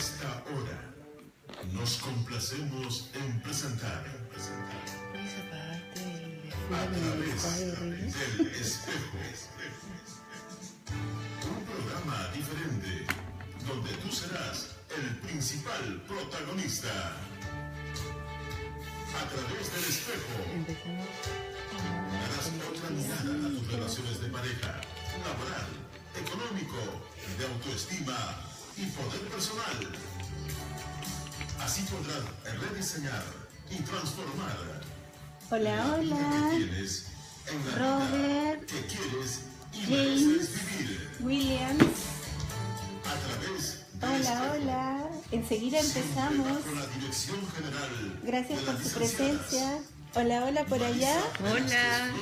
esta hora nos complacemos en presentar a través del espejo, un programa diferente donde tú serás el principal protagonista. A través del espejo darás otra mirada a tus relaciones de pareja, laboral, económico, de autoestima y poder personal. Así podrás rediseñar y transformar la vida que tienes en la Robert, vida que quieres y James, mereces vivir. Williams. A través de Hola. Enseguida empezamos. con la dirección general. Gracias por su presencia. Hola por allá. Hola,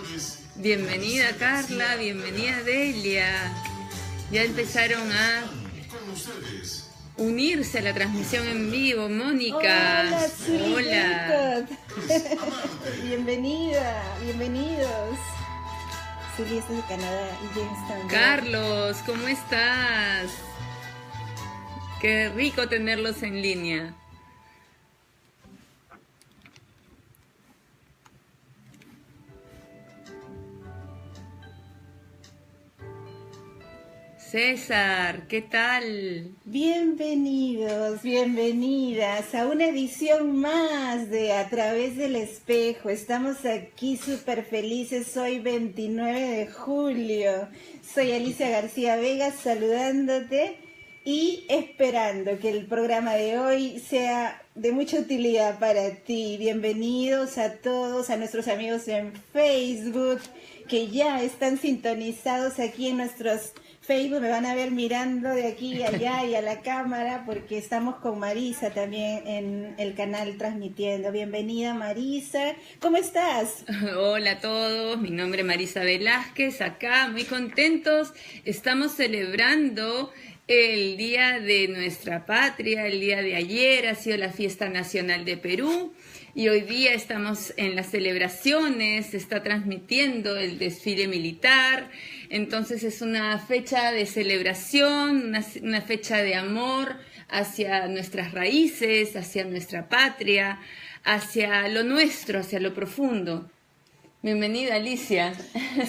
bienvenida Carla, bienvenida Delia. Ya empezaron a Con ustedes. unirse a la transmisión en vivo, Mónica. Hola. Bienvenidos. Silly es de Canadá y James también. Carlos, ¿cómo estás? Qué rico tenerlos en línea. César, ¿qué tal? Bienvenidas a una edición más de A Través del Espejo. Estamos aquí súper felices, hoy 29 de julio. Soy Alicia García Vega saludándote y esperando que el programa de hoy sea de mucha utilidad para ti. Bienvenidos a todos, a nuestros amigos en Facebook, que ya están sintonizados aquí en nuestros Facebook. Me van a ver mirando de aquí y allá y a la cámara porque estamos con Marisa también en el canal transmitiendo. Bienvenida Marisa, ¿cómo estás? Hola a todos, mi nombre es Marisa Velázquez, acá muy contentos. Estamos celebrando el Día de nuestra Patria. El día de ayer ha sido la Fiesta Nacional de Perú y hoy día estamos en las celebraciones, se está transmitiendo el desfile militar. Entonces es una fecha de celebración, una fecha de amor hacia nuestras raíces, hacia nuestra patria, hacia lo nuestro, hacia lo profundo. Bienvenida, Alicia.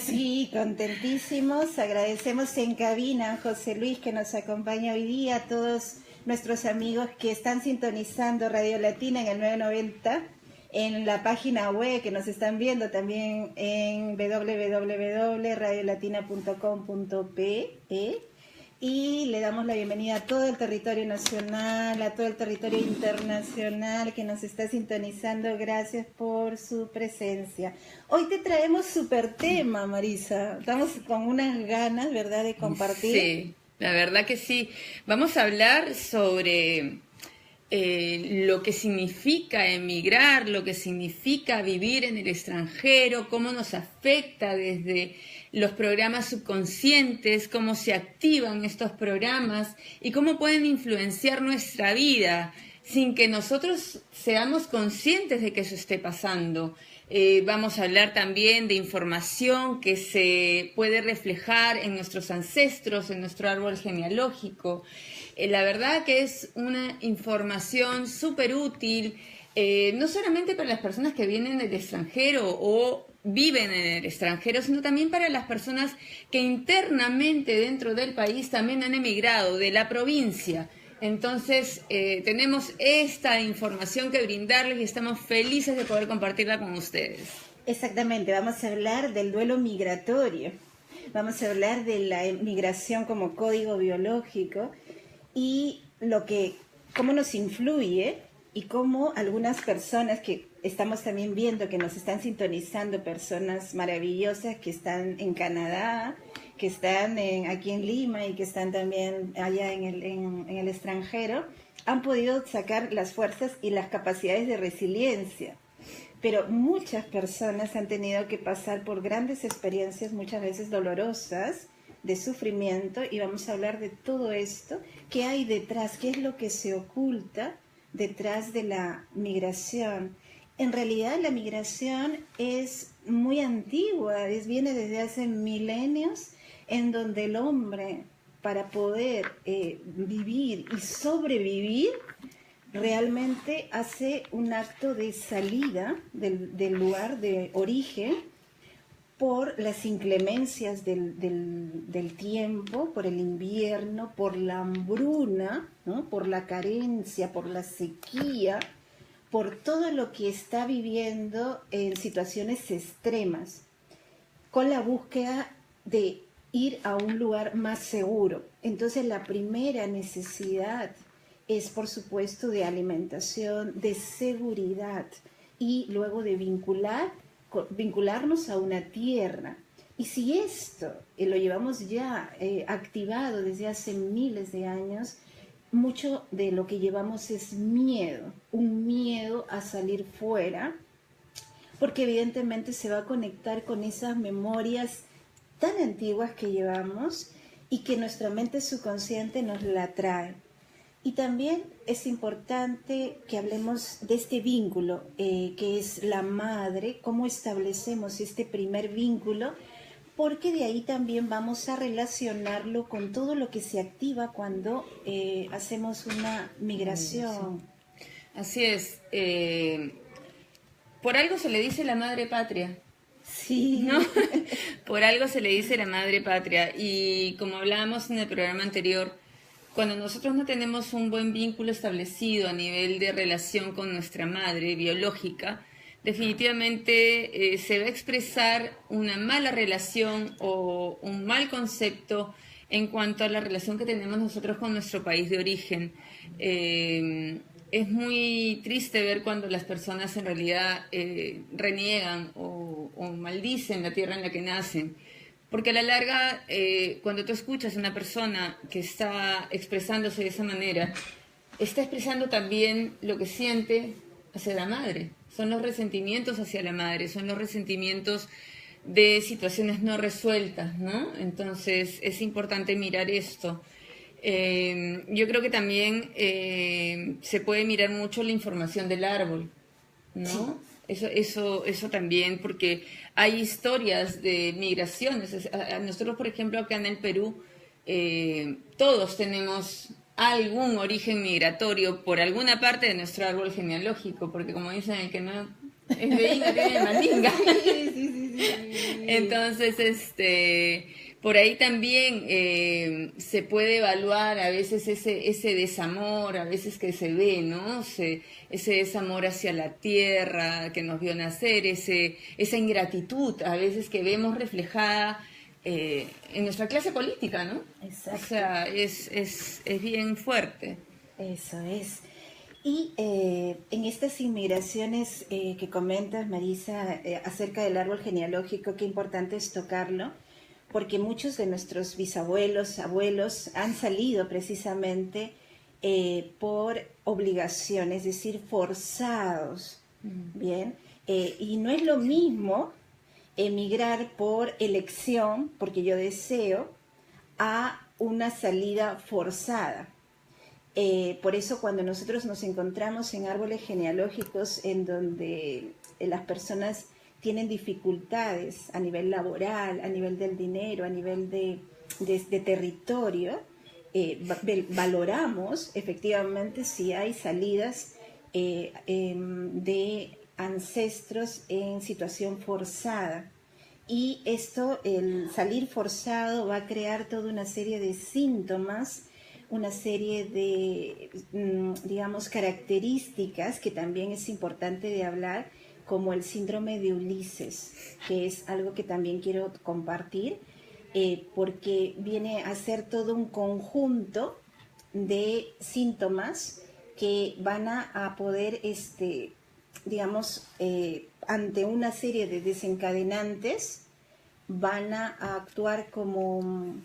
Sí, contentísimos. Agradecemos en cabina a José Luis que nos acompaña hoy día, a todos nuestros amigos que están sintonizando Radio Latina en el 990, en la página web que nos están viendo también en www.radiolatina.com.pe, y le damos la bienvenida a todo el territorio nacional, a todo el territorio internacional que nos está sintonizando. Gracias por su presencia. Hoy te traemos súper tema, Marisa. Estamos con unas ganas, ¿verdad?, de compartir. Sí, la verdad que sí. Vamos a hablar sobre lo que significa emigrar, lo que significa vivir en el extranjero, cómo nos afecta desde los programas subconscientes, cómo se activan estos programas y cómo pueden influenciar nuestra vida sin que nosotros seamos conscientes de que eso esté pasando. Vamos a hablar también de información que se puede reflejar en nuestros ancestros, en nuestro árbol genealógico. La verdad que es una información súper útil, no solamente para las personas que vienen del extranjero o viven en el extranjero, sino también para las personas que internamente dentro del país también han emigrado de la provincia. Entonces, tenemos esta información que brindarles y estamos felices de poder compartirla con ustedes. Exactamente, vamos a hablar del duelo migratorio, vamos a hablar de la migración como código biológico y cómo nos influye y cómo algunas personas que estamos también viendo que nos están sintonizando, personas maravillosas que están en Canadá, que están aquí en Lima y que están también allá en el extranjero, han podido sacar las fuerzas y las capacidades de resiliencia. Pero muchas personas han tenido que pasar por grandes experiencias, muchas veces dolorosas, de sufrimiento, y vamos a hablar de todo esto, qué hay detrás, qué es lo que se oculta detrás de la migración. En realidad la migración es muy antigua, viene desde hace milenios, en donde el hombre para poder vivir y sobrevivir, realmente hace un acto de salida del lugar de origen por las inclemencias del tiempo, por el invierno, por la hambruna, ¿no? Por la carencia, por la sequía, por todo lo que está viviendo en situaciones extremas, con la búsqueda de ir a un lugar más seguro. Entonces la primera necesidad es, por supuesto, de alimentación, de seguridad y luego de vincularnos a una tierra. Y si esto lo llevamos ya activado desde hace miles de años, mucho de lo que llevamos es miedo, un miedo a salir fuera, porque evidentemente se va a conectar con esas memorias tan antiguas que llevamos y que nuestra mente subconsciente nos la trae. Y también es importante que hablemos de este vínculo que es la madre, cómo establecemos este primer vínculo, porque de ahí también vamos a relacionarlo con todo lo que se activa cuando hacemos una migración. Así es. Por algo se le dice la madre patria. Sí. ¿No? Por algo se le dice la madre patria. Y como hablábamos en el programa anterior, cuando nosotros no tenemos un buen vínculo establecido a nivel de relación con nuestra madre biológica, definitivamente se va a expresar una mala relación o un mal concepto en cuanto a la relación que tenemos nosotros con nuestro país de origen. Es muy triste ver cuando las personas en realidad reniegan o maldicen la tierra en la que nacen. Porque a la larga, cuando tú escuchas a una persona que está expresándose de esa manera, está expresando también lo que siente hacia la madre. Son los resentimientos hacia la madre, son los resentimientos de situaciones no resueltas, ¿no? Entonces es importante mirar esto. Yo creo que también se puede mirar mucho la información del árbol, ¿no? Sí. Eso también, porque hay historias de migraciones. Nosotros, por ejemplo, acá en el Perú, todos tenemos algún origen migratorio por alguna parte de nuestro árbol genealógico, porque como dicen, el que no es de Inga tiene mandinga. Sí. Entonces, por ahí también se puede evaluar a veces ese desamor, a veces que se ve, ¿no? Ese desamor hacia la tierra que nos vio nacer, esa ingratitud a veces que vemos reflejada en nuestra clase política, ¿no? Exacto. O sea, es bien fuerte. Eso es. Y en estas inmigraciones que comentas, Marisa, acerca del árbol genealógico, qué importante es tocarlo, porque muchos de nuestros bisabuelos, abuelos, han salido precisamente por obligación, es decir, forzados, ¿bien? Y no es lo mismo emigrar por elección, porque yo deseo, a una salida forzada. Por eso cuando nosotros nos encontramos en árboles genealógicos en donde las personas tienen dificultades a nivel laboral, a nivel del dinero, a nivel de territorio, valoramos efectivamente si hay salidas de ancestros en situación forzada. Y esto, el salir forzado, va a crear toda una serie de síntomas, una serie de, digamos, características que también es importante de hablar, como el síndrome de Ulises, que es algo que también quiero compartir, porque viene a ser todo un conjunto de síntomas que van a poder, digamos, ante una serie de desencadenantes, van a actuar como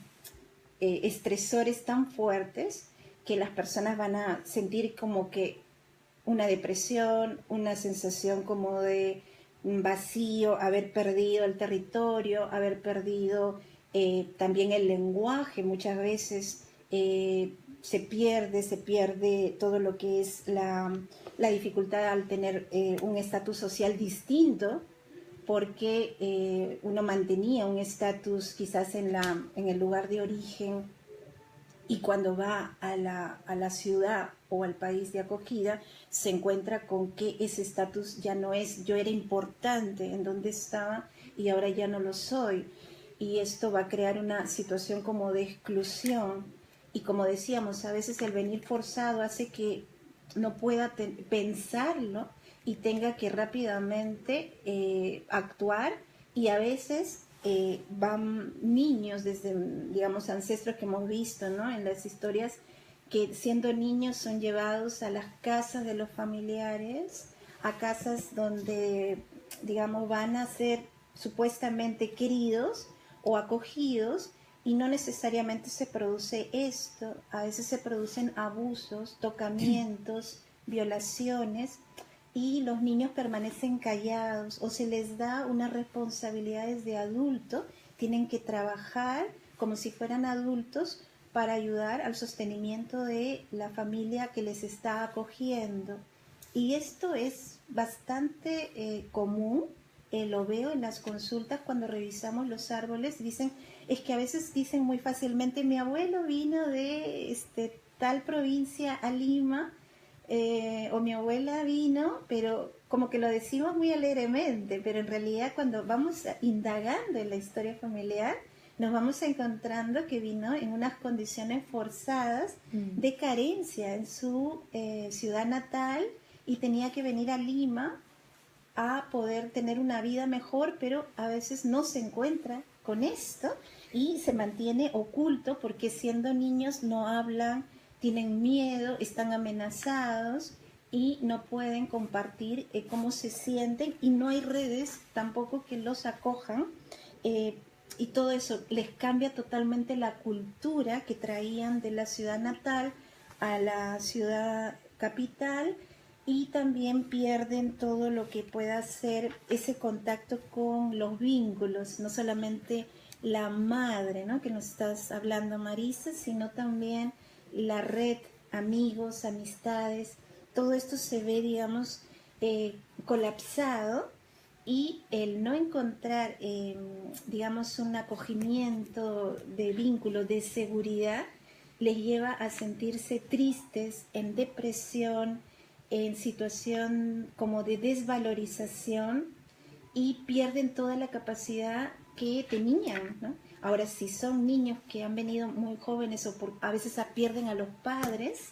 estresores tan fuertes que las personas van a sentir como que una depresión, una sensación como de vacío, haber perdido el territorio, haber perdido también el lenguaje. Muchas veces se pierde todo lo que es la dificultad al tener un estatus social distinto, porque uno mantenía un estatus quizás en el lugar de origen y cuando va a la ciudad o al país de acogida, se encuentra con que ese estatus ya no es, yo era importante en donde estaba y ahora ya no lo soy. Y esto va a crear una situación como de exclusión. Y como decíamos, a veces el venir forzado hace que no pueda pensarlo y tenga que rápidamente actuar, y a veces van niños desde, digamos, ancestros que hemos visto, ¿no?, en las historias, que siendo niños son llevados a las casas de los familiares, a casas donde, digamos, van a ser supuestamente queridos o acogidos, y no necesariamente se produce esto. A veces se producen abusos, tocamientos, violaciones, y los niños permanecen callados o se les da unas responsabilidades de adulto, tienen que trabajar como si fueran adultos para ayudar al sostenimiento de la familia que les está acogiendo. Y esto es bastante común, lo veo en las consultas cuando revisamos los árboles. Dicen, es que a veces dicen muy fácilmente, mi abuelo vino de tal provincia a Lima, o mi abuela vino, pero como que lo decimos muy alegremente, pero en realidad cuando vamos indagando en la historia familiar, nos vamos encontrando que vino en unas condiciones forzadas de carencia en su ciudad natal, y tenía que venir a Lima a poder tener una vida mejor, pero a veces no se encuentra con esto y se mantiene oculto porque siendo niños no hablan, tienen miedo, están amenazados y no pueden compartir cómo se sienten, y no hay redes tampoco que los acojan, y todo eso les cambia totalmente la cultura que traían de la ciudad natal a la ciudad capital, y también pierden todo lo que pueda ser ese contacto con los vínculos, no solamente la madre, ¿no?, que nos estás hablando, Marisa, sino también la red, amigos, amistades. Todo esto se ve, digamos, colapsado, y el no encontrar, digamos, un acogimiento de vínculo, de seguridad, les lleva a sentirse tristes, en depresión, en situación como de desvalorización, y pierden toda la capacidad que tenían, ¿no? Ahora, si son niños que han venido muy jóvenes o a veces pierden a los padres,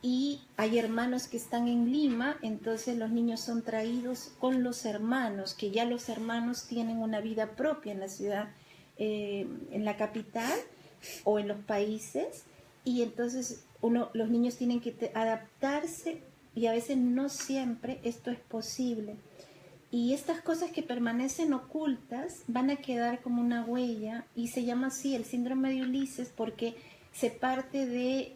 y hay hermanos que están en Lima, entonces los niños son traídos con los hermanos, que ya los hermanos tienen una vida propia en la ciudad, en la capital o en los países, y entonces los niños tienen que adaptarse, y a veces no siempre esto es posible. Y estas cosas que permanecen ocultas van a quedar como una huella, y se llama así el síndrome de Ulises porque se parte de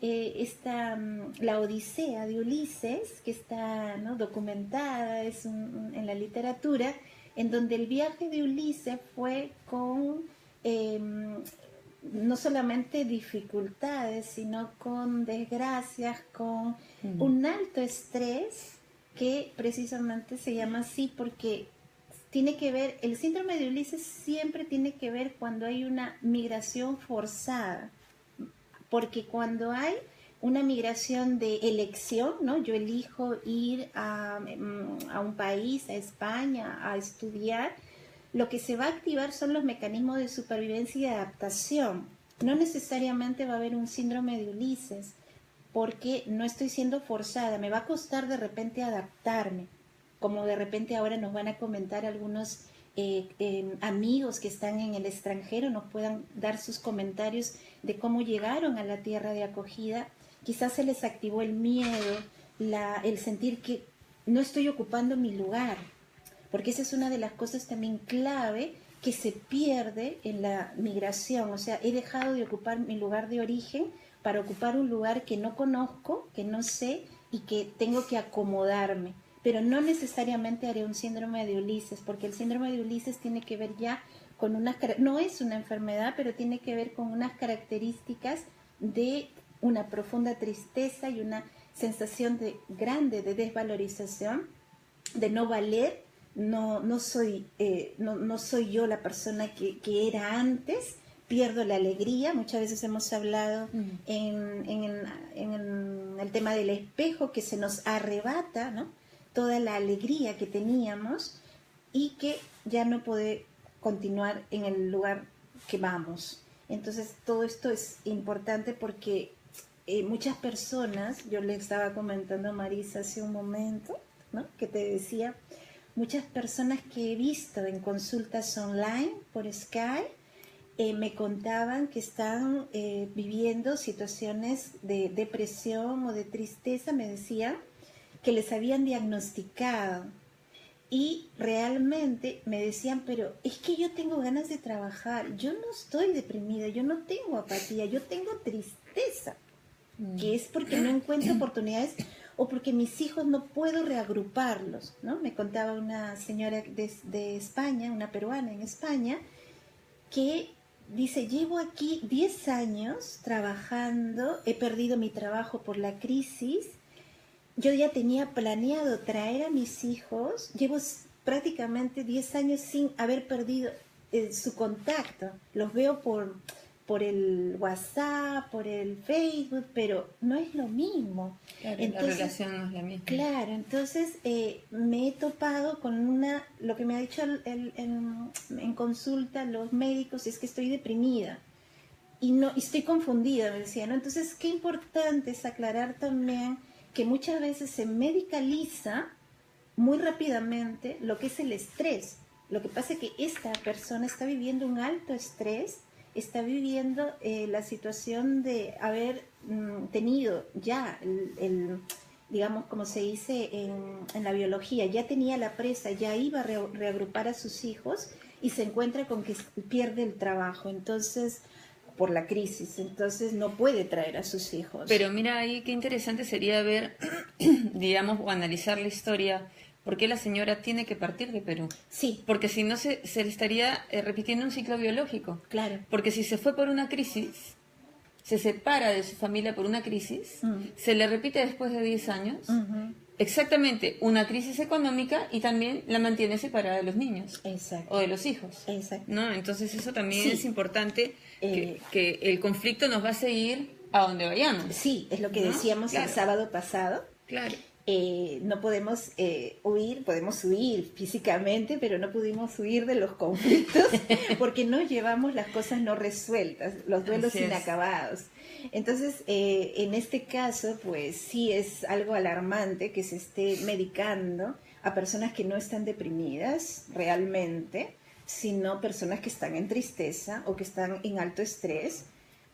la Odisea de Ulises, que está, ¿no?, documentada, en la literatura, en donde el viaje de Ulises fue con no solamente dificultades, sino con desgracias, con un alto estrés, que precisamente se llama así porque tiene que ver, el síndrome de Ulises siempre tiene que ver cuando hay una migración forzada, porque cuando hay una migración de elección, ¿no?, yo elijo ir a un país, a España, a estudiar, lo que se va a activar son los mecanismos de supervivencia y de adaptación. No necesariamente va a haber un síndrome de Ulises, porque no estoy siendo forzada, me va a costar de repente adaptarme, como de repente ahora nos van a comentar algunos amigos que están en el extranjero, nos puedan dar sus comentarios de cómo llegaron a la tierra de acogida. Quizás se les activó el miedo, el sentir que no estoy ocupando mi lugar, porque esa es una de las cosas también clave que se pierde en la migración. O sea, he dejado de ocupar mi lugar de origen para ocupar un lugar que no conozco, que no sé, y que tengo que acomodarme. Pero no necesariamente haré un síndrome de Ulises, porque el síndrome de Ulises tiene que ver ya con no es una enfermedad, pero tiene que ver con unas características de una profunda tristeza y una sensación grande de desvalorización, de no valer. No soy yo la persona que era antes, pierdo la alegría. Muchas veces hemos hablado en el tema del espejo, que se nos arrebata, ¿no?, toda la alegría que teníamos y que ya no puede continuar en el lugar que vamos. Entonces todo esto es importante porque muchas personas, yo le estaba comentando a Marisa hace un momento, ¿no?, que te decía, muchas personas que he visto en consultas online por Skype me contaban que están viviendo situaciones de depresión o de tristeza. Me decían que les habían diagnosticado y realmente me decían, pero es que yo tengo ganas de trabajar, yo no estoy deprimida, yo no tengo apatía, yo tengo tristeza, que es porque no encuentro oportunidades o porque mis hijos no puedo reagruparlos, ¿no? Me contaba una señora de España, una peruana en España, que dice, llevo aquí 10 años trabajando, he perdido mi trabajo por la crisis, yo ya tenía planeado traer a mis hijos, llevo prácticamente 10 años sin haber perdido su contacto, los veo por el WhatsApp, por el Facebook, pero no es lo mismo. Claro, entonces, la relación no es la misma. Claro, entonces me he topado con lo que me ha dicho en consulta los médicos, es que estoy deprimida y estoy confundida, me decía, ¿no? Entonces, qué importante es aclarar también que muchas veces se medicaliza muy rápidamente lo que es el estrés. Lo que pasa es que esta persona está viviendo un alto estrés, está viviendo la situación de haber tenido ya digamos, como se dice en la biología, ya tenía la presa, ya iba a reagrupar a sus hijos y se encuentra con que pierde el trabajo, entonces, por la crisis, entonces no puede traer a sus hijos. Pero mira ahí qué interesante sería ver, digamos, o analizar la historia. ¿Por qué la señora tiene que partir de Perú? Sí. Porque si no se le estaría repitiendo un ciclo biológico. Claro. Porque si se fue por una crisis, se separa de su familia por una crisis, se le repite después de 10 años, exactamente una crisis económica y también la mantiene separada de los niños. Exacto. O de los hijos. Exacto. ¿No? Entonces eso también Sí. es importante, que el conflicto nos va a seguir a donde vayamos. Sí, es lo que ¿no? decíamos Claro. el sábado pasado. Claro. No podemos huir, podemos huir físicamente, pero no pudimos huir de los conflictos porque no llevamos las cosas no resueltas, los duelos Así es. inacabados. Entonces, en este caso, pues sí es algo alarmante que se esté medicando a personas que no están deprimidas realmente, sino personas que están en tristeza o que están en alto estrés,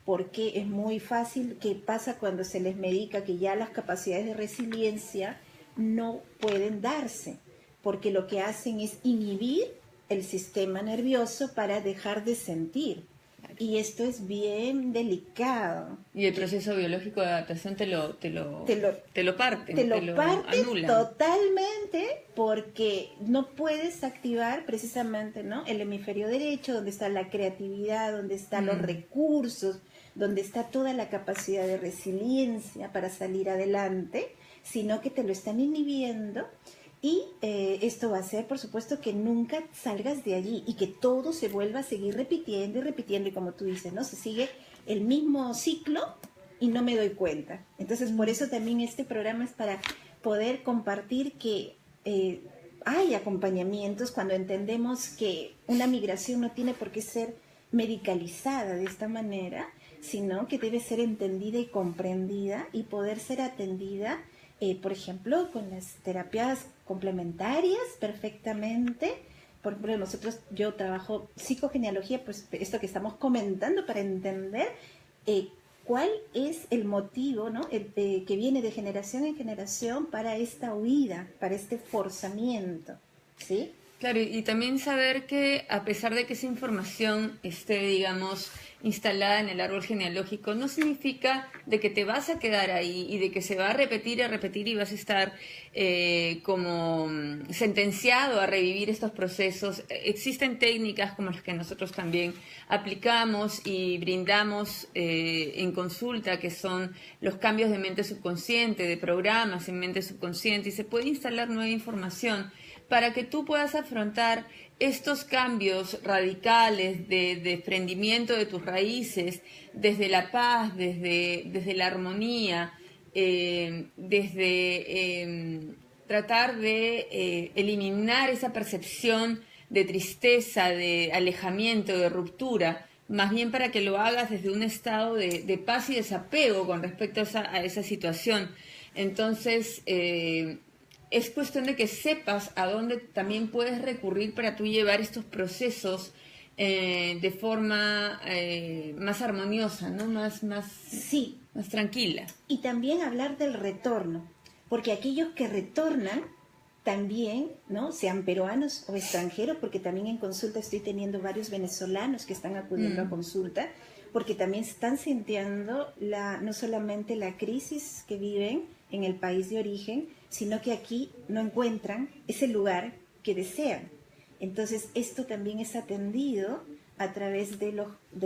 porque es muy fácil que pasa cuando se les medica que ya las capacidades de resiliencia no pueden darse, porque lo que hacen es inhibir el sistema nervioso para dejar de sentir. Y esto es bien delicado. Y el proceso biológico de adaptación te lo parte, Te lo parte anula. totalmente, porque no puedes activar precisamente, ¿no?, el hemisferio derecho, donde está la creatividad, donde están los recursos, donde está toda la capacidad de resiliencia para salir adelante, sino que te lo están inhibiendo. Y esto va a hacer, por supuesto, que nunca salgas de allí y que todo se vuelva a seguir repitiendo y repitiendo. Y como tú dices, ¿no?, se sigue el mismo ciclo y no me doy cuenta. Entonces, por eso también este programa es para poder compartir que hay acompañamientos cuando entendemos que una migración no tiene por qué ser medicalizada de esta manera, sino que debe ser entendida y comprendida y poder ser atendida, por ejemplo, con las terapias complementarias perfectamente. Por ejemplo, yo trabajo psicogenealogía, pues esto que estamos comentando, para entender cuál es el motivo, ¿no?, que viene de generación en generación para esta huida, para este forzamiento, ¿sí? Claro, y también saber que a pesar de que esa información esté, digamos, instalada en el árbol genealógico, no significa de que te vas a quedar ahí y de que se va a repetir y vas a estar como sentenciado a revivir estos procesos. Existen técnicas como las que nosotros también aplicamos y brindamos en consulta, que son los cambios de mente subconsciente, de programas en mente subconsciente, y se puede instalar nueva información para que tú puedas afrontar estos cambios radicales de desprendimiento de tus raíces, desde la paz, desde la armonía, desde tratar de eliminar esa percepción de tristeza, de alejamiento, de ruptura, más bien para que lo hagas desde un estado de paz y desapego con respecto a esa situación. Entonces, es cuestión de que sepas a dónde también puedes recurrir para tú llevar estos procesos de forma más armoniosa, ¿no? Sí. Más tranquila. Y también hablar del retorno, porque aquellos que retornan también, ¿no? Sean peruanos o extranjeros, porque también en consulta estoy teniendo varios venezolanos que están acudiendo a consulta, porque también están sintiendo no solamente la crisis que viven en el país de origen, sino que aquí no encuentran ese lugar que desean. Entonces, esto también es atendido a través de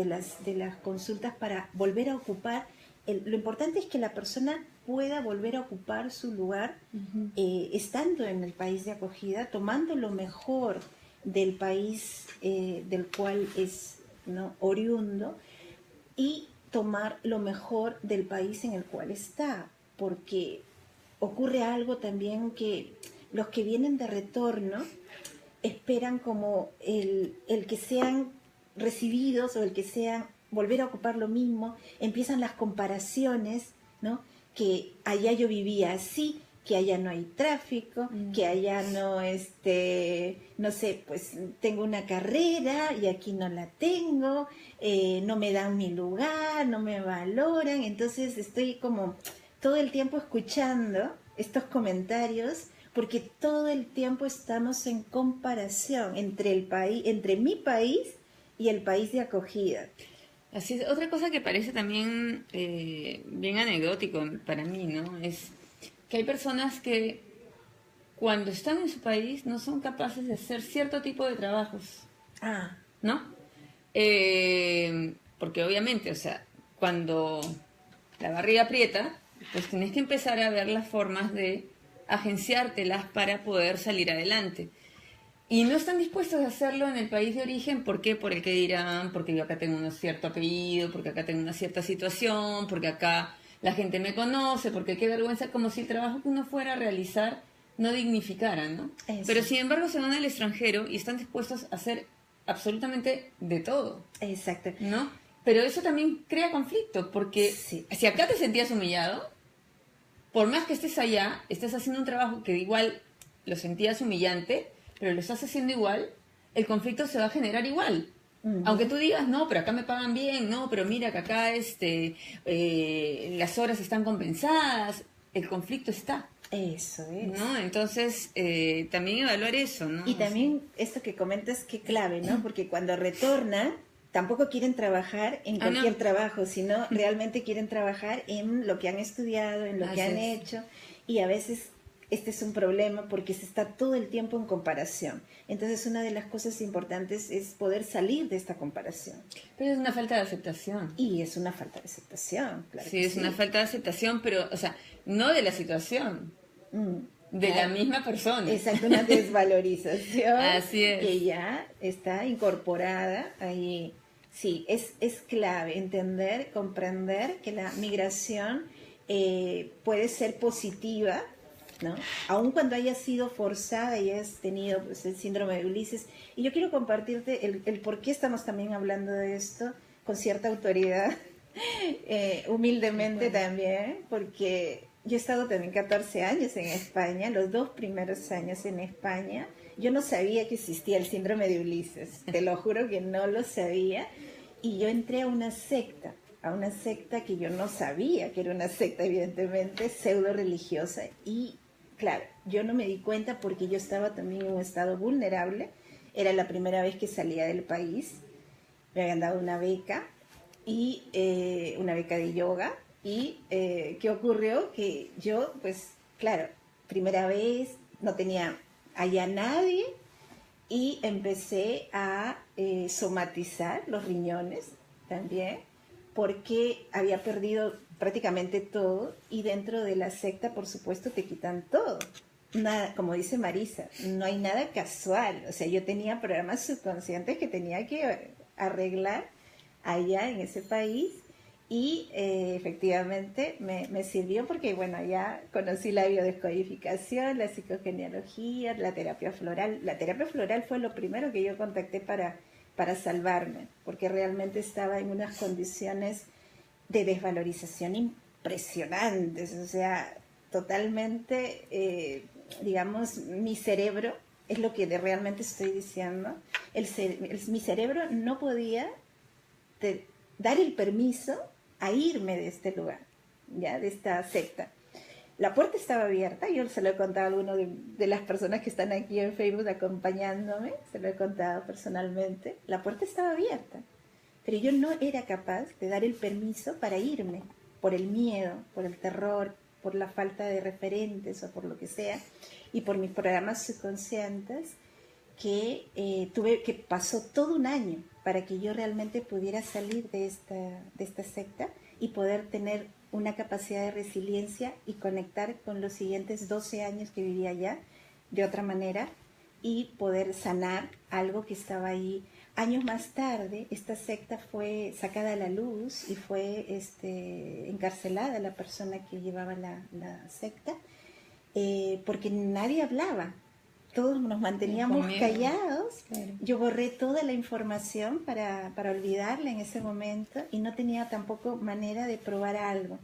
las consultas para volver a ocupar. Lo importante es que la persona pueda volver a ocupar su lugar estando en el país de acogida, tomando lo mejor del país del cual es, ¿no?, oriundo, y tomar lo mejor del país en el cual está, porque ocurre algo también que los que vienen de retorno esperan como el que sean recibidos o el que sean volver a ocupar lo mismo, empiezan las comparaciones, ¿no? Que allá yo vivía así, que allá no hay tráfico, que allá no, no sé, pues tengo una carrera y aquí no la tengo, no me dan mi lugar, no me valoran. Entonces estoy como todo el tiempo escuchando estos comentarios, porque todo el tiempo estamos en comparación entre mi país y el país de acogida. Así es. Otra cosa que parece también bien anecdótico para mí, ¿no? Es que hay personas que cuando están en su país no son capaces de hacer cierto tipo de trabajos, ¿no? Porque obviamente, o sea, cuando la barriga aprieta, pues tienes que empezar a ver las formas de agenciártelas para poder salir adelante. Y no están dispuestos a hacerlo en el país de origen. ¿Por qué? Por el que dirán, porque yo acá tengo un cierto apellido, porque acá tengo una cierta situación, porque acá la gente me conoce, porque qué vergüenza, como si el trabajo que uno fuera a realizar no dignificara, ¿no? Eso. Pero sin embargo se van al extranjero y están dispuestos a hacer absolutamente de todo. Exacto. ¿No? Pero eso también crea conflicto, porque si acá te sentías humillado, por más que estés allá, estás haciendo un trabajo que igual lo sentías humillante, pero lo estás haciendo igual, el conflicto se va a generar igual. Aunque tú digas, no, pero acá me pagan bien, no, pero mira que acá las horas están compensadas, el conflicto está. Eso es. ¿No? Entonces, también evaluar eso, ¿no? Y también esto que comentas, qué clave, ¿no? Porque cuando retornan, tampoco quieren trabajar en cualquier trabajo, sino realmente quieren trabajar en lo que han estudiado, en lo que han hecho, y a veces este es un problema porque se está todo el tiempo en comparación. Entonces, una de las cosas importantes es poder salir de esta comparación. Pero es una falta de aceptación. Y es una falta de aceptación, claro. Sí, es una falta de aceptación, pero, o sea, no de la situación, de la misma persona. Exacto, una desvalorización. Así es. Que ya está incorporada ahí. Sí, es clave entender, comprender que la migración puede ser positiva, ¿no? Aun cuando haya sido forzada y hayas tenido, pues, el síndrome de Ulises. Y yo quiero compartirte el por qué estamos también hablando de esto con cierta autoridad, humildemente también, porque yo he estado también 14 años en España, los 2 primeros años en España. Yo no sabía que existía el síndrome de Ulises, te lo juro que no lo sabía, y yo entré a una secta que yo no sabía que era una secta, evidentemente, pseudo religiosa, y claro, yo no me di cuenta porque yo estaba también en un estado vulnerable, era la primera vez que salía del país, me habían dado una beca, y una beca de yoga, y ¿qué ocurrió? Que yo, pues claro, primera vez, no tenía allá nadie, y empecé a somatizar los riñones también, porque había perdido prácticamente todo, y dentro de la secta, por supuesto, te quitan todo, nada, como dice Marisa, no hay nada casual. O sea, yo tenía programas subconscientes que tenía que arreglar allá en ese país y efectivamente me sirvió porque, bueno, ya conocí la biodescodificación, la psicogenealogía, la terapia floral. La terapia floral fue lo primero que yo contacté para salvarme, porque realmente estaba en unas condiciones de desvalorización impresionantes, o sea, totalmente, digamos, mi cerebro, es lo que realmente estoy diciendo, mi cerebro no podía dar el permiso a irme de este lugar, ya, de esta secta. La puerta estaba abierta, yo se lo he contado a alguno de las personas que están aquí en Facebook acompañándome, se lo he contado personalmente, la puerta estaba abierta, pero yo no era capaz de dar el permiso para irme, por el miedo, por el terror, por la falta de referentes o por lo que sea, y por mis programas subconscientes, que pasó todo un año para que yo realmente pudiera salir de esta secta y poder tener una capacidad de resiliencia y conectar con los siguientes 12 años que vivía allá de otra manera y poder sanar algo que estaba ahí. Años más tarde, esta secta fue sacada a la luz y fue encarcelada la persona que llevaba la secta, porque nadie hablaba. Todos nos manteníamos callados. Claro. Yo borré toda la información para olvidarla en ese momento y no tenía tampoco manera de probar algo.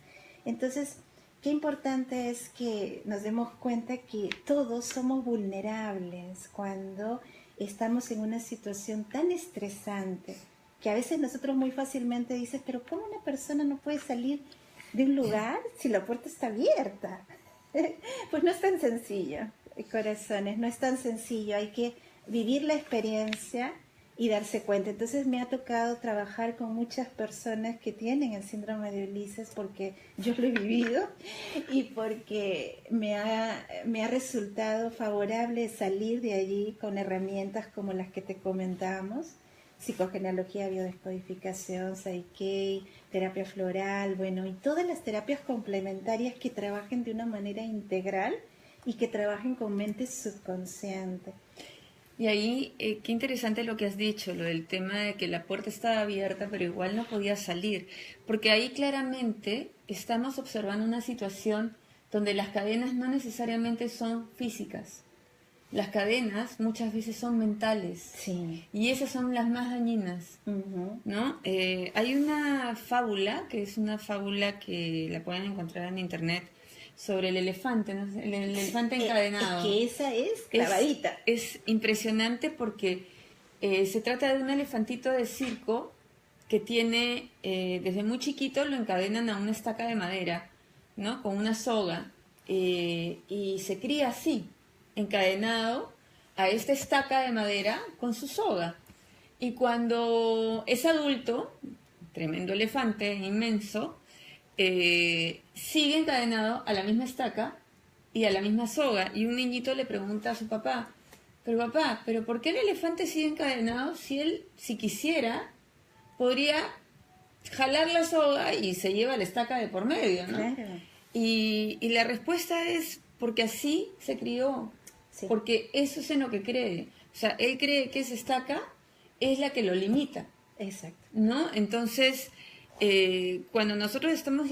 Entonces, qué importante es que nos demos cuenta que todos somos vulnerables cuando estamos en una situación tan estresante, que a veces nosotros muy fácilmente dices, pero ¿cómo una persona no puede salir de un lugar si la puerta está abierta? Pues no es tan sencillo, corazones, no es tan sencillo, hay que vivir la experiencia y darse cuenta. Entonces me ha tocado trabajar con muchas personas que tienen el síndrome de Ulises porque yo lo he vivido y porque me ha resultado favorable salir de allí con herramientas como las que te comentamos, psicogenealogía, biodescodificación, Psyche, terapia floral, bueno, y todas las terapias complementarias que trabajen de una manera integral y que trabajen con mente subconsciente. Y ahí, qué interesante lo que has dicho, lo del tema de que la puerta estaba abierta, pero igual no podía salir, porque ahí claramente estamos observando una situación donde las cadenas no necesariamente son físicas. Las cadenas muchas veces son mentales, sí, y esas son las más dañinas, ¿no? Hay una fábula, que es una fábula que la pueden encontrar en internet, sobre el elefante, ¿no? El elefante encadenado. Es que esa es clavadita. Es impresionante porque se trata de un elefantito de circo que tiene, desde muy chiquito lo encadenan a una estaca de madera, ¿no? Con una soga, y se cría así, encadenado a esta estaca de madera con su soga. Y cuando es adulto, tremendo elefante, inmenso, sigue encadenado a la misma estaca y a la misma soga. Y un niñito le pregunta a su papá, pero ¿por qué el elefante sigue encadenado si él, si quisiera, podría jalar la soga y se lleva la estaca de por medio, ¿no? Claro. Y la respuesta es porque así se crió, sí. Porque eso es en lo que cree. O sea, él cree que esa estaca es la que lo limita. Exacto. ¿No? Entonces, cuando nosotros estamos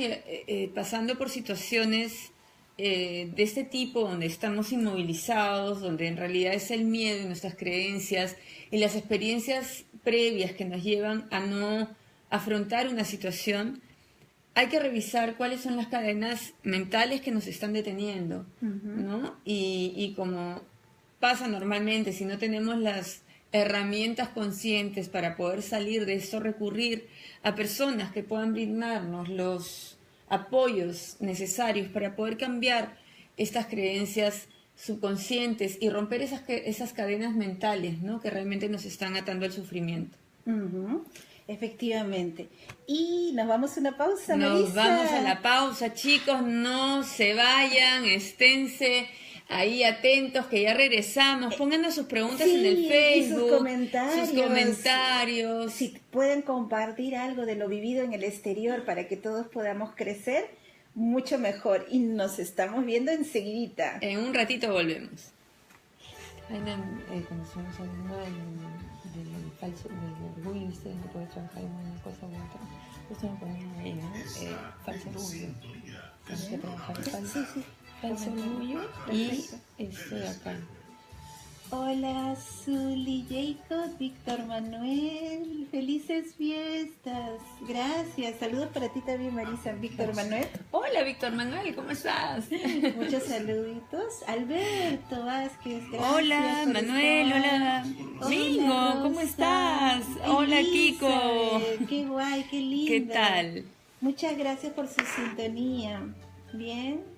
pasando por situaciones de este tipo, donde estamos inmovilizados, donde en realidad es el miedo y nuestras creencias y las experiencias previas que nos llevan a no afrontar una situación, hay que revisar cuáles son las cadenas mentales que nos están deteniendo, ¿no? Y como pasa normalmente, si no tenemos las herramientas conscientes para poder salir de eso, recurrir a personas que puedan brindarnos los apoyos necesarios para poder cambiar estas creencias subconscientes y romper esas cadenas mentales, ¿no? Que realmente nos están atando al sufrimiento. Efectivamente. Y nos vamos a una pausa, Nos Marisa. vamos a la pausa, chicos, no se vayan, esténse ahí atentos que ya regresamos, pónganos sus preguntas en el Facebook, y sus comentarios. Si pueden compartir algo de lo vivido en el exterior para que todos podamos crecer, mucho mejor y nos estamos viendo enseguidita. En un ratito volvemos. Cuando estamos hablando del falso, del orgullo, ¿viste? De que puedes trabajar en una cosa u otra. Justo me ponía ahí, ¿no? Falso orgullo. Tienes que trabajar falso orgullo y acá. Hola, Zuli, Jacob, Víctor Manuel, felices fiestas. Gracias. Saludos para ti también, Marisa. Víctor Manuel. Hola, Víctor Manuel, ¿cómo estás? Muchos saluditos. Alberto Vázquez, gracias. Hola, Manuel, hola. Mingo, ¿cómo estás? Hola, Kiko. Qué guay, qué lindo. ¿Qué tal? Muchas gracias por su sintonía. Bien.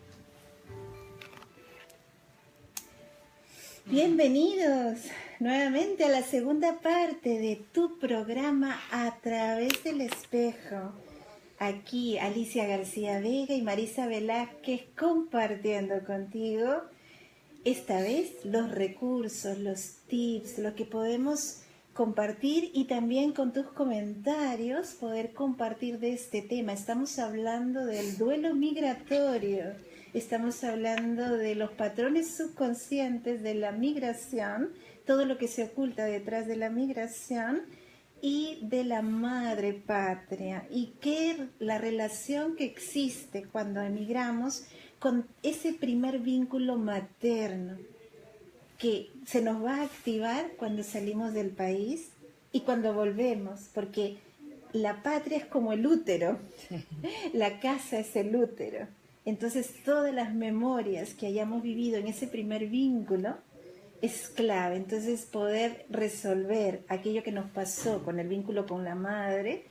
Bienvenidos nuevamente a la segunda parte de tu programa A Través del Espejo. Aquí Alicia García Vega y Marisa Velázquez compartiendo contigo esta vez los recursos, los tips, lo que podemos compartir y también con tus comentarios poder compartir de este tema. Estamos hablando del duelo migratorio. Estamos hablando de los patrones subconscientes de la migración, todo lo que se oculta detrás de la migración y de la madre patria y la relación que existe cuando emigramos con ese primer vínculo materno que se nos va a activar cuando salimos del país y cuando volvemos, porque la patria es como el útero, la casa es el útero. Entonces, todas las memorias que hayamos vivido en ese primer vínculo es clave. Entonces, poder resolver aquello que nos pasó con el vínculo con la madre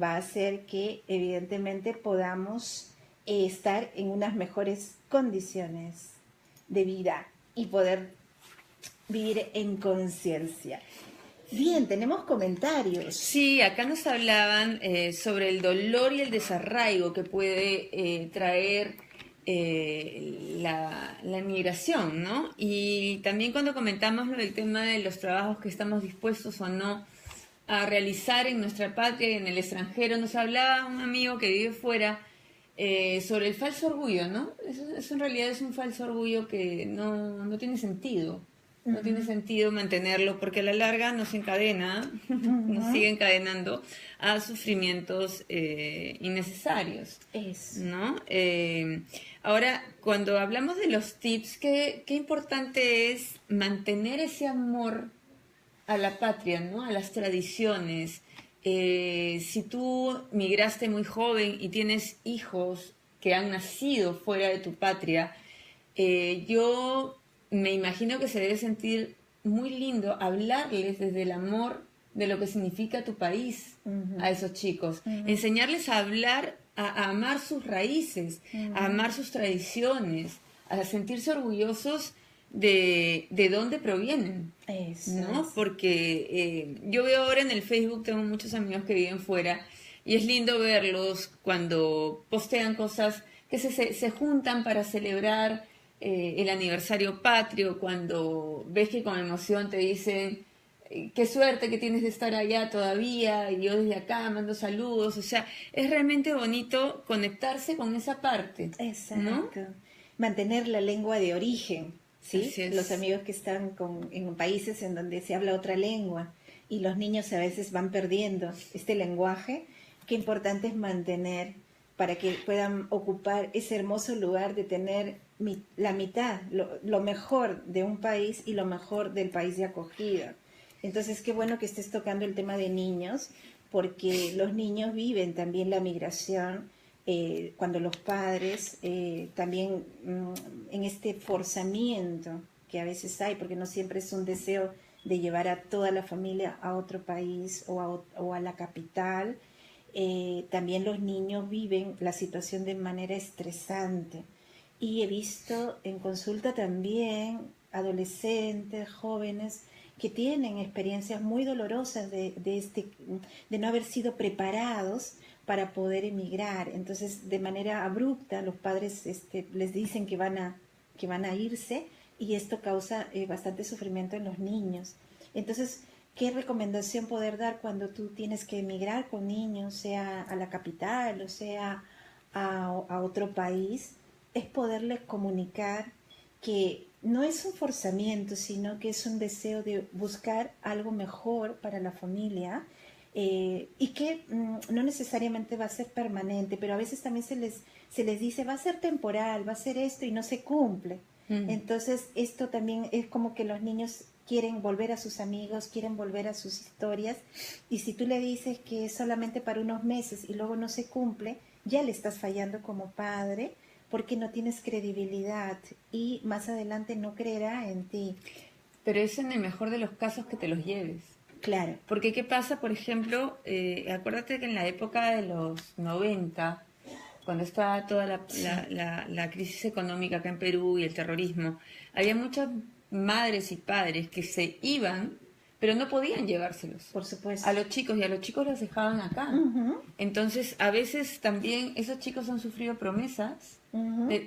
va a hacer que, evidentemente, podamos estar en unas mejores condiciones de vida y poder vivir en conciencia. Bien, tenemos comentarios. Sí, acá nos hablaban sobre el dolor y el desarraigo que puede traer la inmigración, ¿no? Y también cuando comentamos el tema de los trabajos que estamos dispuestos o no a realizar en nuestra patria y en el extranjero, nos hablaba un amigo que vive fuera sobre el falso orgullo, ¿no? Eso en realidad es un falso orgullo que no tiene sentido. No tiene sentido mantenerlo porque a la larga nos encadena, nos sigue encadenando a sufrimientos innecesarios. ¿No? Ahora, cuando hablamos de los tips, qué importante es mantener ese amor a la patria, ¿no? A las tradiciones. Si tú migraste muy joven y tienes hijos que han nacido fuera de tu patria, yo me imagino que se debe sentir muy lindo hablarles desde el amor de lo que significa tu país a esos chicos. Enseñarles a hablar, a amar sus raíces, a amar sus tradiciones, a sentirse orgullosos de dónde provienen. ¿No? Porque yo veo ahora en el Facebook, tengo muchos amigos que viven fuera y es lindo verlos cuando postean cosas que se juntan para celebrar el aniversario patrio, cuando ves que con emoción te dicen qué suerte que tienes de estar allá todavía y yo desde acá mando saludos, o sea, es realmente bonito conectarse con esa parte. Exacto. ¿No? Mantener la lengua de origen, ¿sí? Los amigos que están en países en donde se habla otra lengua y los niños a veces van perdiendo este lenguaje, qué importante es mantener para que puedan ocupar ese hermoso lugar de tener la mitad, lo mejor de un país y lo mejor del país de acogida. Entonces, qué bueno que estés tocando el tema de niños, porque los niños viven también la migración cuando los padres también en este forzamiento que a veces hay, porque no siempre es un deseo de llevar a toda la familia a otro país o a la capital. También los niños viven la situación de manera estresante y he visto en consulta también adolescentes, jóvenes que tienen experiencias muy dolorosas de no haber sido preparados para poder emigrar. Entonces, de manera abrupta, los padres les dicen que van a irse y esto causa bastante sufrimiento en los niños. Entonces, ¿qué recomendación poder dar cuando tú tienes que emigrar con niños, sea a la capital o sea a otro país, es poderles comunicar que no es un forzamiento, sino que es un deseo de buscar algo mejor para la familia, y que no necesariamente va a ser permanente, pero a veces también se les dice va a ser temporal, va a ser esto y no se cumple. Entonces esto también es como que los niños quieren volver a sus amigos, quieren volver a sus historias, y si tú le dices que es solamente para unos meses y luego no se cumple, ya le estás fallando como padre, porque no tienes credibilidad y más adelante no creerá en ti. Pero es en el mejor de los casos que te los lleves. Claro. Porque ¿qué pasa? Por ejemplo, acuérdate que en la época de los 90, cuando estaba toda la crisis económica acá en Perú y el terrorismo, había muchas madres y padres que se iban, pero no podían llevárselos. Por supuesto. A los chicos, y a los chicos los dejaban acá. Entonces, a veces también esos chicos han sufrido promesas.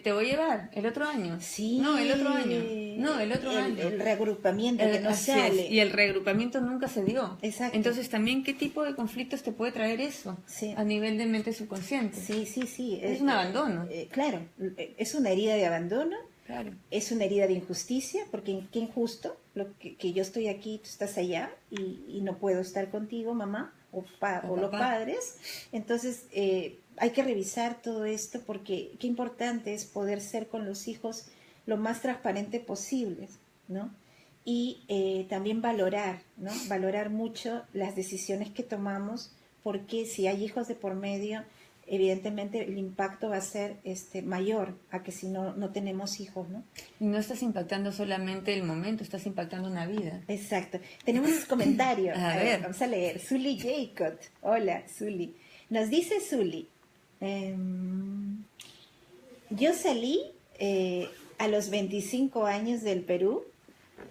Te voy a llevar el otro año. Sí. No, el otro año. No, el otro año. El reagrupamiento que no Así sale. es, y el reagrupamiento nunca se dio. Exacto. Entonces, también, ¿qué tipo de conflictos te puede traer eso? Sí. A nivel de mente subconsciente. Sí. Es un abandono. Claro, es una herida de abandono. Claro. Es una herida de injusticia, porque qué injusto que yo estoy aquí, tú estás allá y no puedo estar contigo, mamá o los padres. Entonces hay que revisar todo esto, porque qué importante es poder ser con los hijos lo más transparente posible, ¿no? Y también valorar, ¿no? Valorar mucho las decisiones que tomamos, porque si hay hijos de por medio, evidentemente el impacto va a ser mayor a que si no tenemos hijos, ¿no? Y no estás impactando solamente el momento, estás impactando una vida. Exacto. Tenemos un comentario. A ver. Vamos a leer. Zully Jacob. Hola, Zully. Nos dice Zully, yo salí a los 25 años del Perú,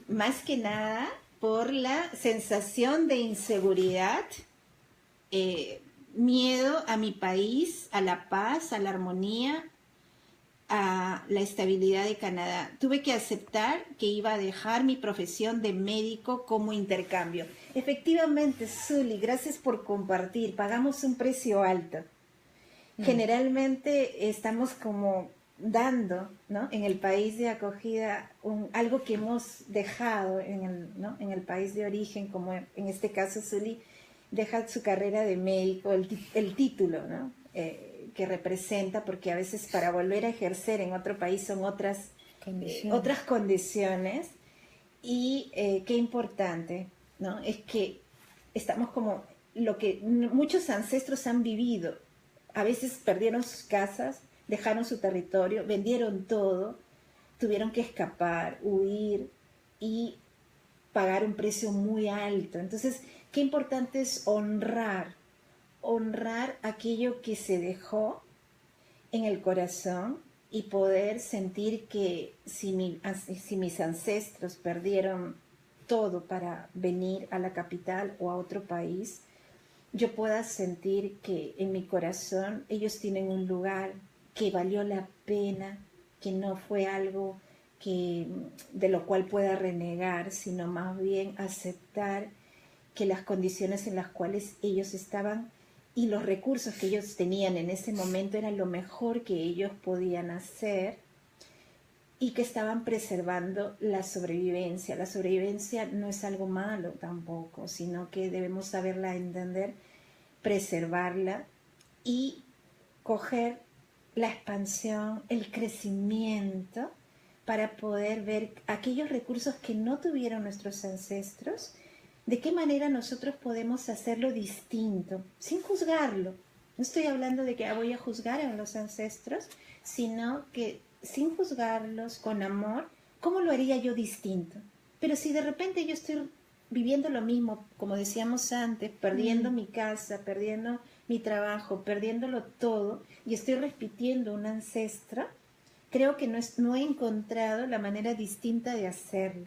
más que nada por la sensación de inseguridad, miedo a mi país, a la paz, a la armonía, a la estabilidad de Canadá. Tuve que aceptar que iba a dejar mi profesión de médico como intercambio. Efectivamente, Zully, gracias por compartir. Pagamos un precio alto. Generalmente estamos como dando, ¿no?, en el país de acogida algo que hemos dejado en el país de origen, como en este caso Zully deja su carrera de médico, el título, ¿no?, que representa, porque a veces para volver a ejercer en otro país son otras condiciones, y qué importante, ¿no?, es que estamos como lo que muchos ancestros han vivido. A veces perdieron sus casas, dejaron su territorio, vendieron todo, tuvieron que escapar, huir y pagar un precio muy alto. Entonces, qué importante es honrar aquello que se dejó en el corazón, y poder sentir que si mis ancestros perdieron todo para venir a la capital o a otro país, yo pueda sentir que en mi corazón ellos tienen un lugar que valió la pena, que no fue algo de lo cual pueda renegar, sino más bien aceptar que las condiciones en las cuales ellos estaban y los recursos que ellos tenían en ese momento eran lo mejor que ellos podían hacer, y que estaban preservando la sobrevivencia. La sobrevivencia no es algo malo tampoco, sino que debemos saberla entender, preservarla y coger la expansión, el crecimiento, para poder ver aquellos recursos que no tuvieron nuestros ancestros, de qué manera nosotros podemos hacerlo distinto, sin juzgarlo. No estoy hablando de que voy a juzgar a los ancestros, sino que sin juzgarlos, con amor, ¿cómo lo haría yo distinto? Pero si de repente yo estoy viviendo lo mismo, como decíamos antes, perdiendo mi casa, perdiendo mi trabajo, perdiéndolo todo, y estoy repitiendo un ancestro, creo que no he encontrado la manera distinta de hacerlo.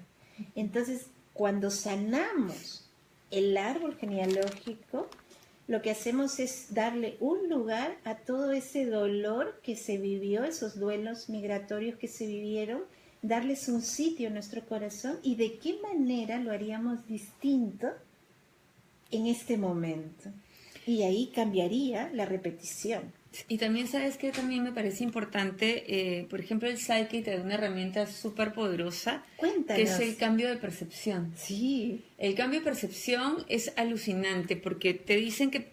Entonces, cuando sanamos el árbol genealógico, lo que hacemos es darle un lugar a todo ese dolor que se vivió, esos duelos migratorios que se vivieron, darles un sitio en nuestro corazón, y de qué manera lo haríamos distinto en este momento. Y ahí cambiaría la repetición. Y también, ¿sabes qué? También me parece importante, por ejemplo, el Psyche te da una herramienta súper poderosa, que es Cuéntanos. el cambio de percepción. Sí. El cambio de percepción es alucinante porque te dicen que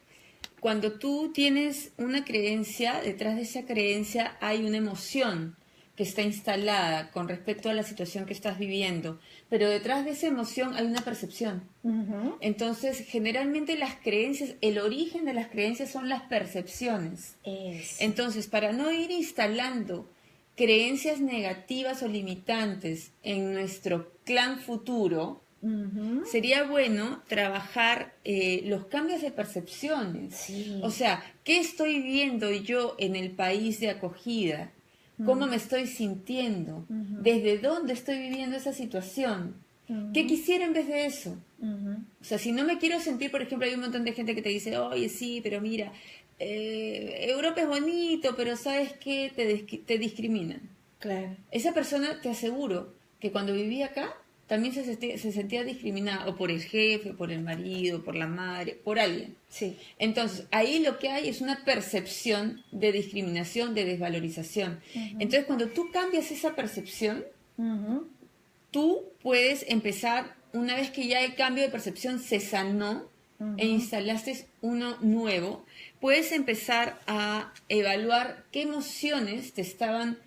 cuando tú tienes una creencia, detrás de esa creencia hay una emoción que está instalada con respecto a la situación que estás viviendo, pero detrás de esa emoción hay una percepción. Ujú. Entonces, generalmente las creencias, el origen de las creencias son las percepciones. Eso. Entonces, para no ir instalando creencias negativas o limitantes en nuestro clan futuro, Ujú. sería bueno trabajar los cambios de percepciones. Sí. O sea, ¿qué estoy viendo yo en el país de acogida? ¿Cómo me estoy sintiendo? Ujú. ¿Desde dónde estoy viviendo esa situación? ¿Qué Ujú. quisiera en vez de eso? Ujú. O sea, si no me quiero sentir, por ejemplo, hay un montón de gente que te dice, oye, sí, pero mira, Europa es bonito, pero ¿sabes qué? Te discriminan. Claro. Esa persona, te aseguro, que cuando vivía acá, también se sentía discriminada, o por el jefe, por el marido, por la madre, por alguien. Sí. Entonces, ahí lo que hay es una percepción de discriminación, de desvalorización. Entonces, cuando tú cambias esa percepción, Ujú. tú puedes empezar, una vez que ya el cambio de percepción se sanó e instalaste uno nuevo, puedes empezar a evaluar qué emociones te estaban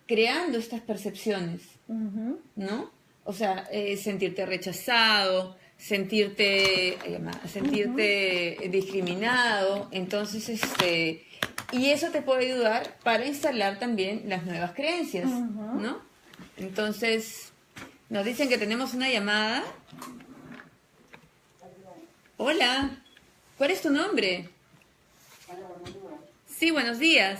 creando estas percepciones, Ujú. ¿no? O sea, sentirte rechazado, sentirte discriminado, entonces, y eso te puede ayudar para instalar también las nuevas creencias, ¿no? Entonces, nos dicen que tenemos una llamada. Hola, ¿cuál es tu nombre? Sí, buenos días.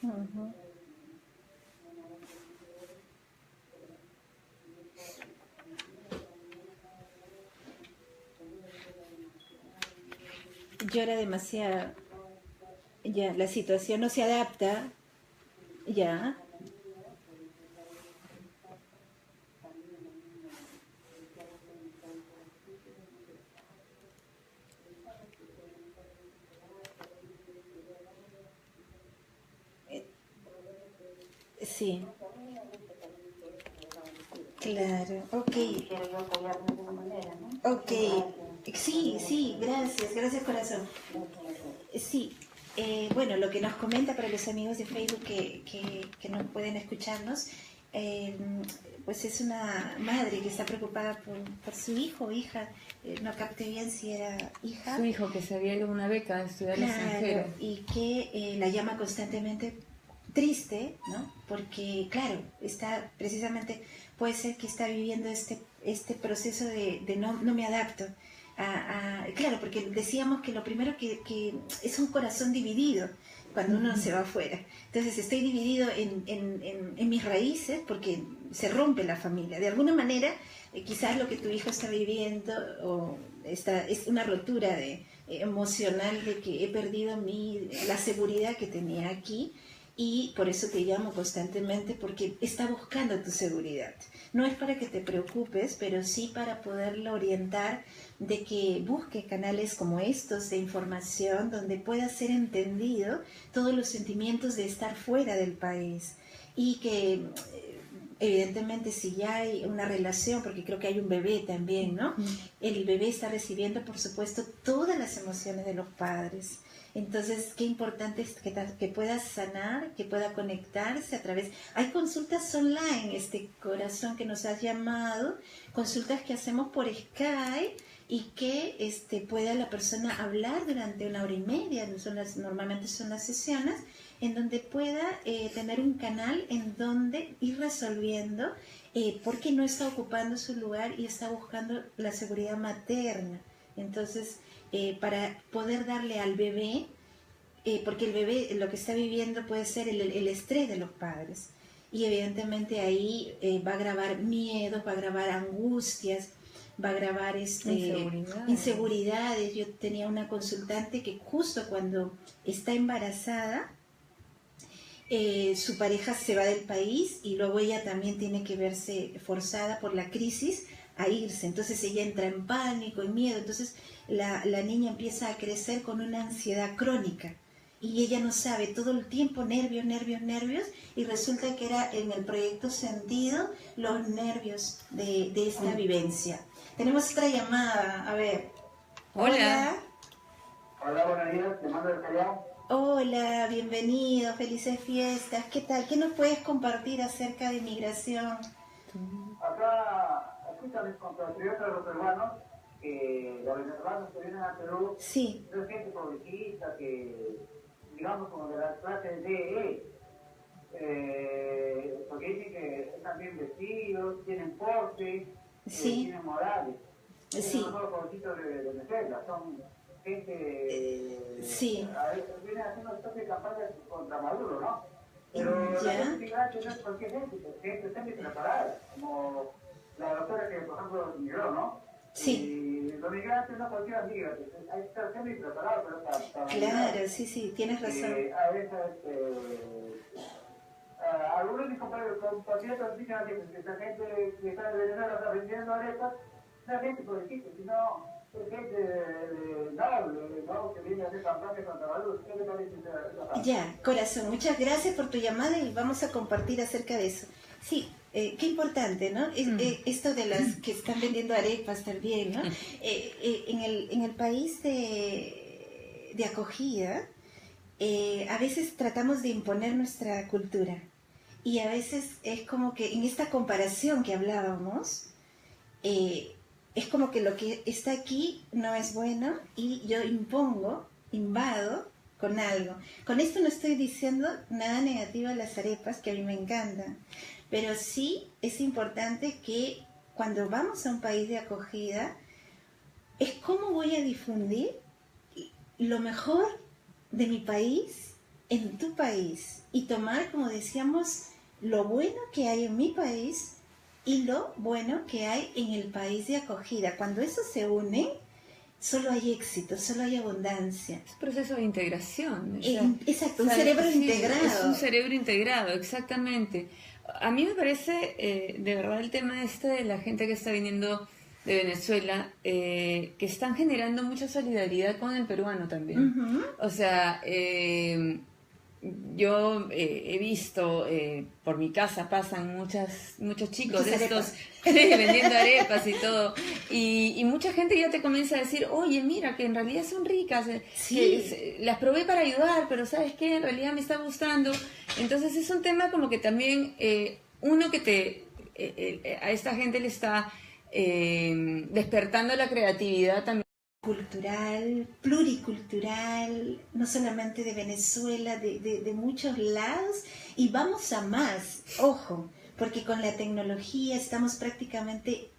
Ujú. Llora demasiado. Ya, la situación no se adapta. Ya. Sí. Claro. Ok. Ok. Sí, sí, gracias, gracias corazón. Sí, bueno, lo que nos comenta para los amigos de Facebook que no pueden escucharnos, eh, pues es una madre que está preocupada por su hijo o hija, no capté bien si era hija. Su hijo que se había ido a una beca a estudiar al extranjero. Claro, y que la llama constantemente triste, ¿no? Porque, claro, está precisamente, puede ser que está viviendo este proceso de no me adapto. Claro, porque decíamos que lo primero que es un corazón dividido cuando uno se va afuera. Entonces estoy dividido en mis raíces porque se rompe la familia. De alguna manera, quizás lo que tu hijo está viviendo es una rotura emocional de que he perdido la seguridad que tenía aquí y por eso te llamo constantemente porque está buscando tu seguridad. No es para que te preocupes, pero sí para poderlo orientar de que busque canales como estos de información donde pueda ser entendido todos los sentimientos de estar fuera del país y que evidentemente si ya hay una relación, porque creo que hay un bebé también, ¿no? El bebé está recibiendo, por supuesto, todas las emociones de los padres. Entonces, qué importante es que pueda sanar, que pueda conectarse a través... Hay consultas online, este corazón que nos has llamado, consultas que hacemos por Skype y que pueda la persona hablar durante 1 hora y media, normalmente son las sesiones, en donde pueda tener un canal en donde ir resolviendo por qué no está ocupando su lugar y está buscando la seguridad materna. Entonces, para poder darle al bebé, porque el bebé lo que está viviendo puede ser el estrés de los padres. y evidentemente ahí va a grabar miedos, va a grabar angustias, va a grabar inseguridades. Yo tenía una consultante que justo cuando está embarazada, su pareja se va del país y luego ella también tiene que verse forzada por la crisis a irse. Entonces ella entra en pánico, en miedo. Entonces la niña empieza a crecer con una ansiedad crónica y ella no sabe, todo el tiempo nervios, y resulta que era en el proyecto Sentido los nervios de esta vivencia. Tenemos otra llamada, a ver. Hola. Hola, buenos días, te mando el Callao. Hola, bienvenido, felices fiestas. ¿Qué tal? ¿Qué nos puedes compartir acerca de migración? Acá, escuchan mis compatriotas los peruanos, que los venezolanos que vienen a Perú, Sí. es gente progresista que, digamos, como de la clase D, porque dicen que están bien vestidos, tienen porte, Sí. tienen morales. Sí. Son los jovencitos de Venezuela, son gente Sí. viene haciendo una especie de campaña contra Maduro, ¿no? Pero la gente migrante no es cualquier gente, gente está bien preparada, como la doctora que, por ejemplo, migró, ¿no? Sí. Y los migrantes no cualquiera migra, hay que estar bien preparado para Claro, sí, tienes razón. a veces, algunos de mis compatriotas dicen que esa gente que está en Venezuela está vendiendo arepas, no es gente política, sino es gente noble, ¿no? Que viene a hacer campaña contra Maduro. ¿Qué le parece esa? Ya, corazón, muchas gracias por tu llamada y vamos a compartir acerca de eso. Sí, qué importante, ¿no? Esto de las que están vendiendo arepas también, ¿no? En el país de acogida, a veces tratamos de imponer nuestra cultura y a veces es como que en esta comparación que hablábamos, es como que lo que está aquí no es bueno y yo invado con algo. Con esto no estoy diciendo nada negativo a las arepas, que a mí me encantan, pero sí es importante que cuando vamos a un país de acogida, es cómo voy a difundir lo mejor de mi país en tu país y tomar, como decíamos, lo bueno que hay en mi país y lo bueno que hay en el país de acogida. Cuando eso se une, solo hay éxito, solo hay abundancia. Es un proceso de integración. Exacto, un cerebro integrado. Es un cerebro integrado, exactamente. A mí me parece, de verdad, el tema este de la gente que está viniendo de Venezuela, que están generando mucha solidaridad con el peruano también. Uh-huh. O sea, yo he visto, por mi casa pasan muchos chicos Muchas de estos vendiendo arepas y todo, y mucha gente ya te comienza a decir, oye, mira, que en realidad son ricas, Sí. que las probé para ayudar, pero ¿sabes qué? En realidad me está gustando. Entonces es un tema como que también uno que a esta gente le está despertando la creatividad también. Cultural, pluricultural, no solamente de Venezuela, de muchos lados, y vamos a más, ojo, porque con la tecnología estamos prácticamente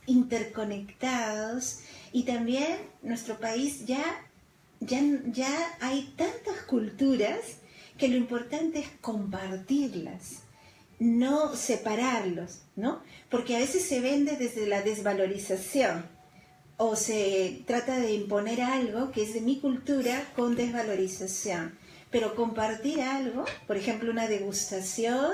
interconectados y también nuestro país ya hay tantas culturas que lo importante es compartirlas, no separarlos, ¿no? Porque a veces se vende desde la desvalorización. O se trata de imponer algo que es de mi cultura con desvalorización. Pero compartir algo, por ejemplo, una degustación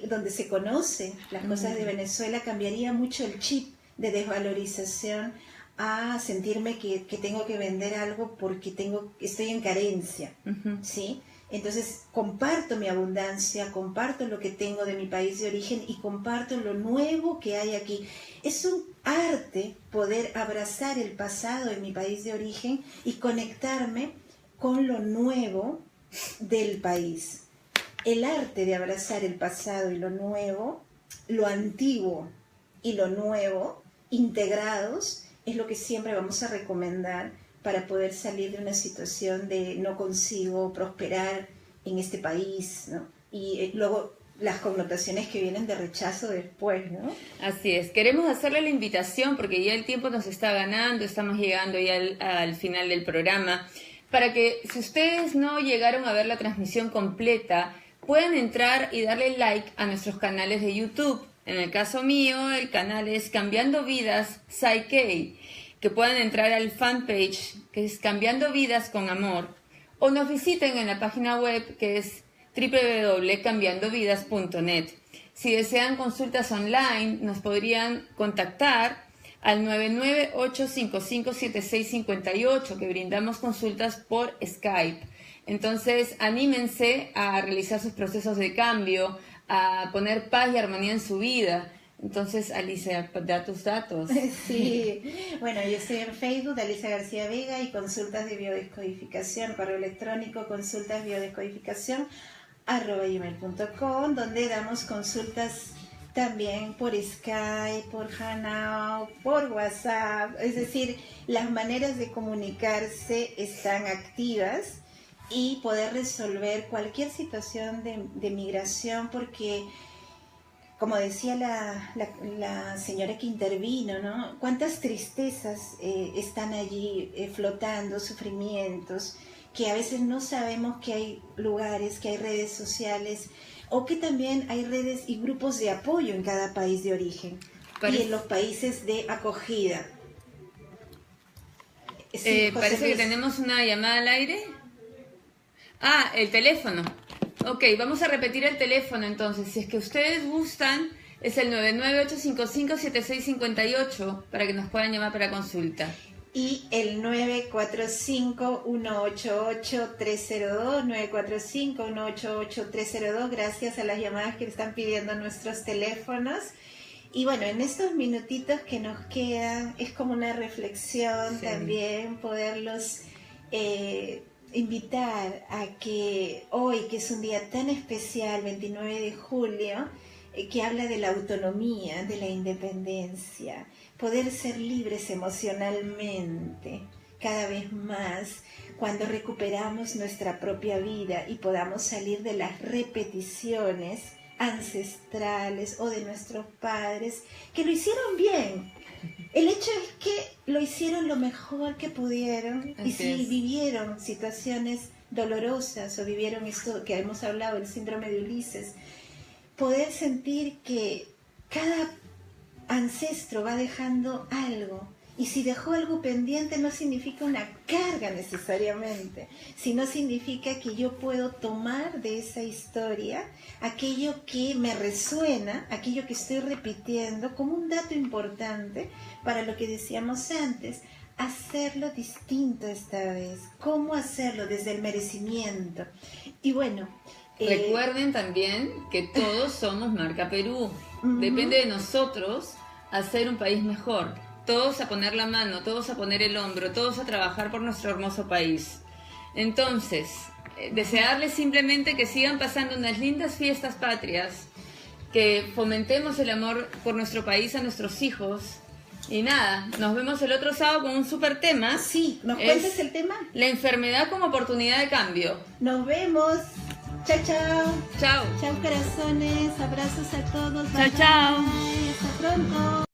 donde se conocen las cosas de Venezuela, cambiaría mucho el chip de desvalorización a sentirme que tengo que vender algo porque estoy en carencia, ¿sí? Entonces comparto mi abundancia, comparto lo que tengo de mi país de origen y comparto lo nuevo que hay aquí. Es un arte poder abrazar el pasado en mi país de origen y conectarme con lo nuevo del país. El arte de abrazar el pasado y lo nuevo, lo antiguo y lo nuevo, integrados, es lo que siempre vamos a recomendar para poder salir de una situación de no consigo prosperar en este país, ¿no? Y luego las connotaciones que vienen de rechazo después, ¿no? Así es, queremos hacerle la invitación porque ya el tiempo nos está ganando, estamos llegando ya al final del programa, para que si ustedes no llegaron a ver la transmisión completa, pueden entrar y darle like a nuestros canales de YouTube. En el caso mío, el canal es Cambiando Vidas Psyche, que puedan entrar al fanpage, que es Cambiando Vidas con Amor, o nos visiten en la página web, que es www.cambiandovidas.net. Si desean consultas online, nos podrían contactar al 998557658, que brindamos consultas por Skype. Entonces, anímense a realizar sus procesos de cambio, a poner paz y armonía en su vida. Entonces, Alicia, da tus datos. Sí, bueno, yo estoy en Facebook, Alicia García Vega, y consultas de biodescodificación, correo electrónico consultasbiodescodificación@gmail.com, donde damos consultas también por Skype, por Hangout, por WhatsApp. Es decir, las maneras de comunicarse están activas y poder resolver cualquier situación de migración, porque, como decía la señora que intervino, ¿no? Cuántas tristezas están allí flotando, sufrimientos, que a veces no sabemos que hay lugares, que hay redes sociales, o que también hay redes y grupos de apoyo en cada país de origen y en los países de acogida. Sí, parece que tenemos una llamada al aire. Ah, el teléfono. Ok, vamos a repetir el teléfono entonces. Si es que ustedes gustan, es el 998557658 para que nos puedan llamar para consulta. Y el 945-188-302, 945-188-302, gracias a las llamadas que están pidiendo nuestros teléfonos. Y bueno, en estos minutitos que nos quedan, es como una reflexión también, poderlos invitar a que hoy, que es un día tan especial, 29 de julio, que habla de la autonomía, de la independencia, poder ser libres emocionalmente cada vez más cuando recuperamos nuestra propia vida y podamos salir de las repeticiones ancestrales o de nuestros padres que lo hicieron bien. El hecho es que lo hicieron lo mejor que pudieron. Así y si es. vivieron situaciones dolorosas o vivieron esto que hemos hablado, el síndrome de Ulises, poder sentir que cada ancestro va dejando algo, y si dejó algo pendiente no significa una carga necesariamente, sino significa que yo puedo tomar de esa historia aquello que me resuena, aquello que estoy repitiendo como un dato importante para lo que decíamos antes, hacerlo distinto esta vez. ¿Cómo hacerlo? Desde el merecimiento. Y bueno, recuerden también que todos somos marca Perú. Depende de nosotros hacer un país mejor. Todos a poner la mano, todos a poner el hombro, todos a trabajar por nuestro hermoso país. Entonces, desearles simplemente que sigan pasando unas lindas fiestas patrias, que fomentemos el amor por nuestro país a nuestros hijos. Y nada, nos vemos el otro sábado con un súper tema. Sí, ¿nos cuentas el tema? La enfermedad como oportunidad de cambio. Nos vemos. Chao, chao. Chao. Chao, corazones. Abrazos a todos. Chao, chao. Bye. Hasta pronto.